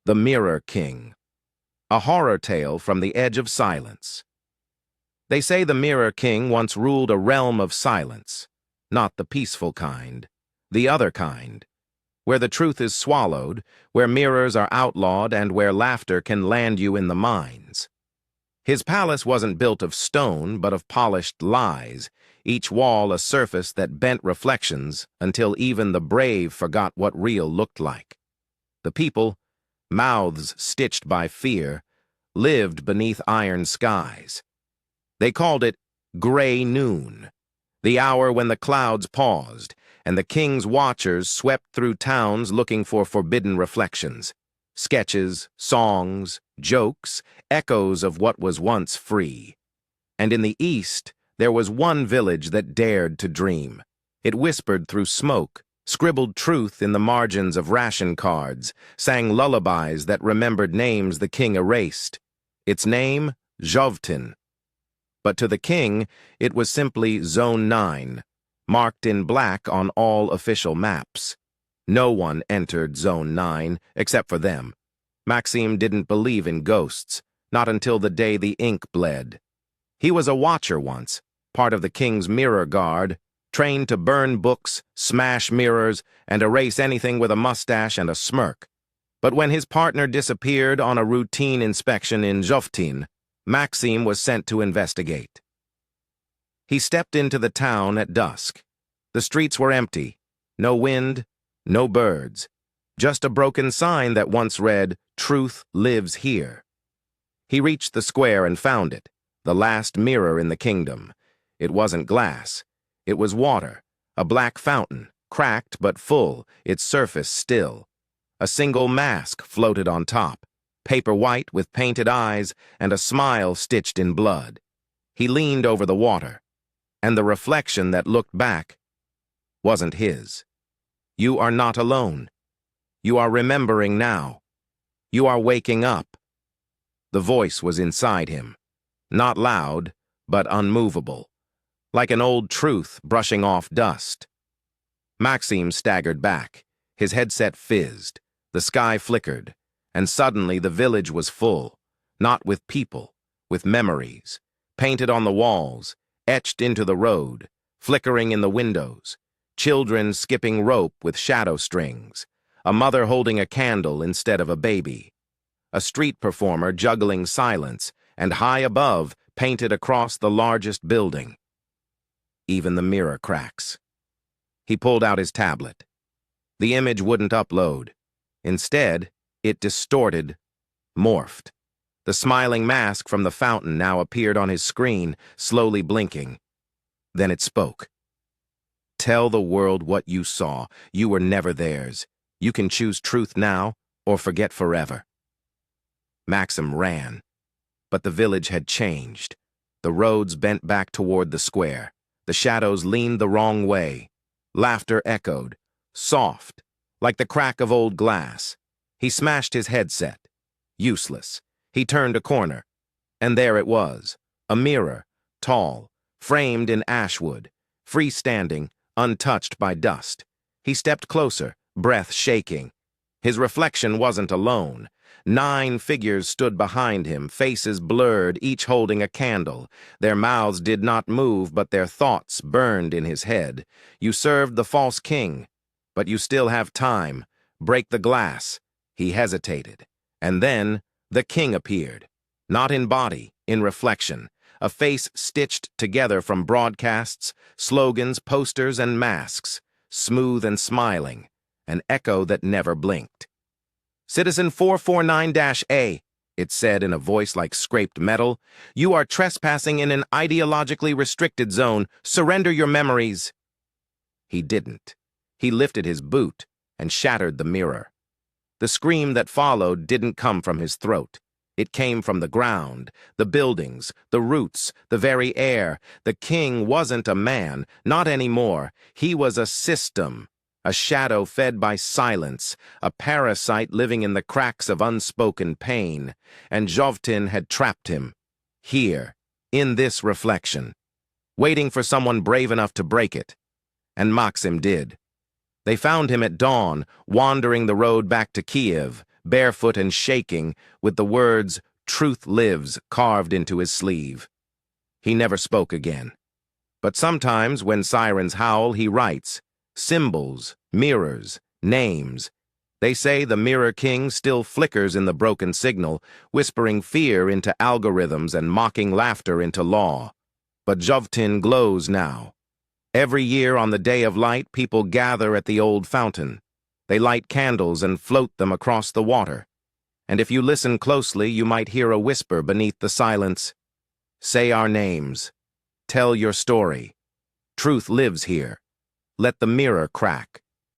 The Mirror King, a horror tale from the edge of silence. They say the Mirror King once ruled a realm of silence, not the peaceful kind, the other kind, where the truth is swallowed, where mirrors are outlawed, and where laughter can land you in the mines. His palace wasn't built of stone, but of polished lies, each wall a surface that bent reflections until even the brave forgot what real looked like. The people, mouths stitched by fear, lived beneath iron skies. They called it gray noon, the hour when the clouds paused, and the king's watchers swept through towns looking for forbidden reflections, sketches, songs, jokes, echoes of what was once free. And in the east, there was one village that dared to dream. It whispered through smoke, scribbled truth in the margins of ration cards, sang lullabies that remembered names the king erased. Its name, Jovtin. But to the king, it was simply Zone 9, marked in black on all official maps. No one entered Zone 9 except for them. Maxime didn't believe in ghosts, not until the day the ink bled. He was a watcher once, part of the king's mirror guard, trained to burn books, smash mirrors, and erase anything with a mustache and a smirk. But when his partner disappeared on a routine inspection in Jovtin, Maxime was sent to investigate. He stepped into the town at dusk. The streets were empty. No wind, no birds. Just a broken sign that once read, "Truth lives here." He reached the square and found it, the last mirror in the kingdom. It wasn't glass. It was water, a black fountain, cracked but full, its surface still. A single mask floated on top, paper white with painted eyes and a smile stitched in blood. He leaned over the water, and the reflection that looked back wasn't his. You are not alone. You are remembering now. You are waking up. The voice was inside him, not loud, but unmovable, like an old truth brushing off dust. Maxime staggered back. His headset fizzed, the sky flickered, and suddenly the village was full, not with people, with memories, painted on the walls, etched into the road, flickering in the windows, children skipping rope with shadow strings, a mother holding a candle instead of a baby, a street performer juggling silence, and high above, painted across the largest building, even the mirror cracks. He pulled out his tablet. The image wouldn't upload. Instead, it distorted, morphed. The smiling mask from the fountain now appeared on his screen, slowly blinking. Then it spoke. Tell the world what you saw. You were never theirs. You can choose truth now or forget forever. Maxim ran. But the village had changed. The roads bent back toward the square. The shadows leaned the wrong way. Laughter echoed, soft, like the crack of old glass. He smashed his headset. Useless. He turned a corner. And there it was, a mirror, tall, framed in ashwood, freestanding, untouched by dust. He stepped closer, breath shaking. His reflection wasn't alone. 9 figures stood behind him, faces blurred, each holding a candle. Their mouths did not move, but their thoughts burned in his head. You served the false king, but you still have time. Break the glass. He hesitated. And then the king appeared. Not in body, in reflection. A face stitched together from broadcasts, slogans, posters, and masks. Smooth and smiling. An echo that never blinked. Citizen 449-A, it said in a voice like scraped metal. You are trespassing in an ideologically restricted zone. Surrender your memories. He didn't. He lifted his boot and shattered the mirror. The scream that followed didn't come from his throat. It came from the ground, the buildings, the roots, the very air. The king wasn't a man, not anymore. He was a system. A shadow fed by silence, a parasite living in the cracks of unspoken pain, and Jovtin had trapped him, here, in this reflection, waiting for someone brave enough to break it. And Maxim did. They found him at dawn, wandering the road back to Kiev, barefoot and shaking, with the words, "Truth lives," carved into his sleeve. He never spoke again. But sometimes, when sirens howl, he writes. Symbols, mirrors, names. They say the Mirror King still flickers in the broken signal, whispering fear into algorithms and mocking laughter into law. But Jovtin glows now. Every year on the Day of Light, people gather at the old fountain. They light candles and float them across the water. And if you listen closely, you might hear a whisper beneath the silence. Say our names. Tell your story. Truth lives here. Let the mirror crack.